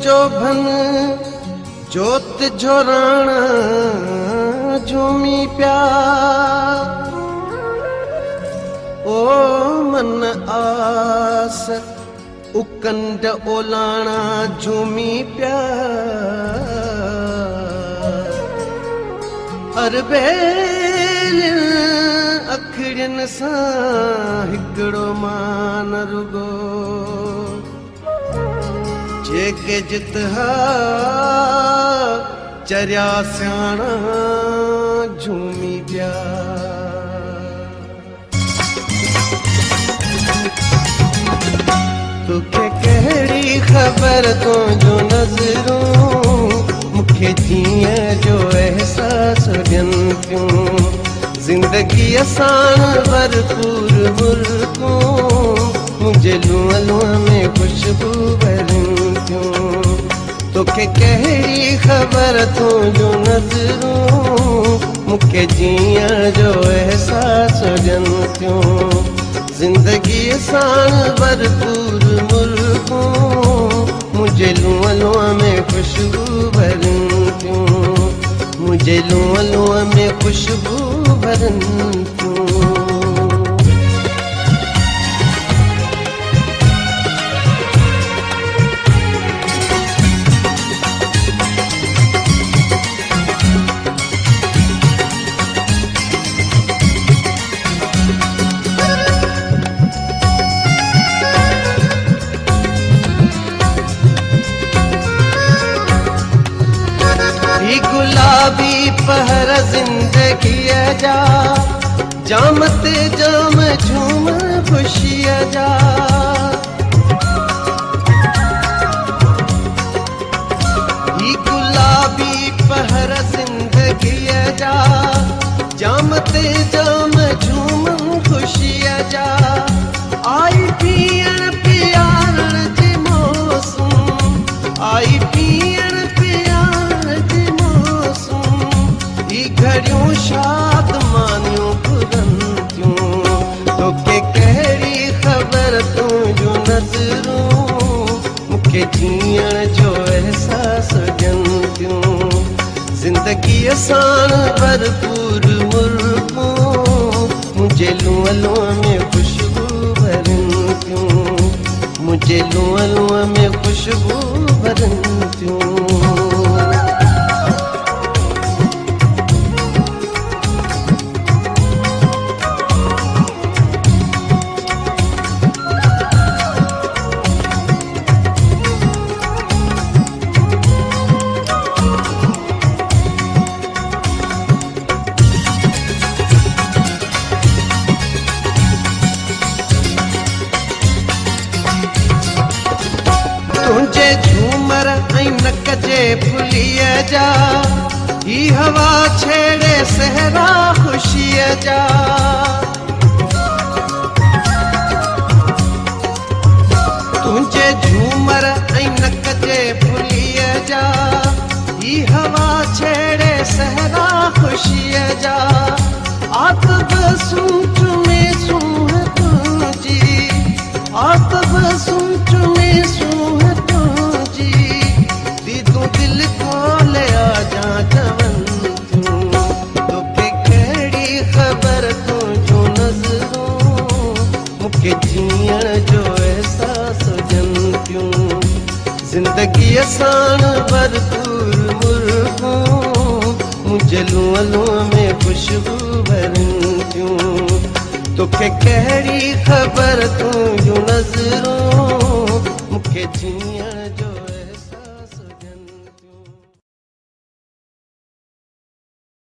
चोभन जोत झोराणा झूमी प्या ओ मन आस उकंड ओलाणा झूमी प्या अरबेल अखड़ियन सां हिकिड़ो मान रुगो जेके जितहा चरिया सियाणा झूमी पिया तोखे कहिड़ी ख़बर तुंहिंजो नज़रूं मूंखे जीअं जो एहसास ॾियनि थियूं ज़िंदगीअ सां भरपूर मुल्कूं मुंहिंजे लूअं लूअं में ख़ुशबू भरनि थियूं तोखे कहिड़ी ख़बर तुंहिंजो नज़रूं मूंखे जीअण जो एहसास ॾियनि थियूं ज़िंदगीअ सां भरपूर मुल्कूं मुंहिंजे लूअं लूअं में ख़ुशबू भरनि थियूं मुंहिंजे लूअं लूअं में ख़ुशबू भरनि थियूं गुलाबी पहर ज़िंदगीअ जा जाम ते जाम झूम ख़ुशीअ जा ही गुलाबी पहर ज़िंदगीअ जा जाम ते जाम झूम ख़ुशीअ जा आई पीअण पियारण जी मौसम आई पीअण घड़ियूं शाद मानियूं घुरनि थियूं तोखे कहिड़ी ख़बर तुंहिंजो नज़रूं मूंखे जीअण जो एहसास ॾियनि थियूं ज़िंदगीअ सां भरपूर मुल्कूं मुंहिंजे लूअं लूअं में ख़ुशबू भरनि थियूं मुंहिंजे लूअं लूअं में ख़ुशबू भरनि थियूं तुंहिंजे झूमर ऐं नक जे फुलीअ जा ही हवा छेड़े सहरा ख़ुशीअ जा तुंहिंजे झूमर ऐं नक जे फुलीअ जा ही हवा छेड़े सहरा ख़ुशीअ जा आतब सूंच में सूंह तुंहिंजी आतब सूंच में सूंह दिल खोले आजा जवनि थियूं तोखे कहिड़ी ख़बर तुंहिंजो नज़रूं मूंखे जीअण जो एहसास ॾियनि थियूं ज़िंदगीअ सां भरपूर मुल्कूं मुंहिंजे लूअं लूअं में ख़ुशबू भरनि थियूं तोखे कहिड़ी ख़बर तुंहिंजो नज़रूं मूंखे जीअण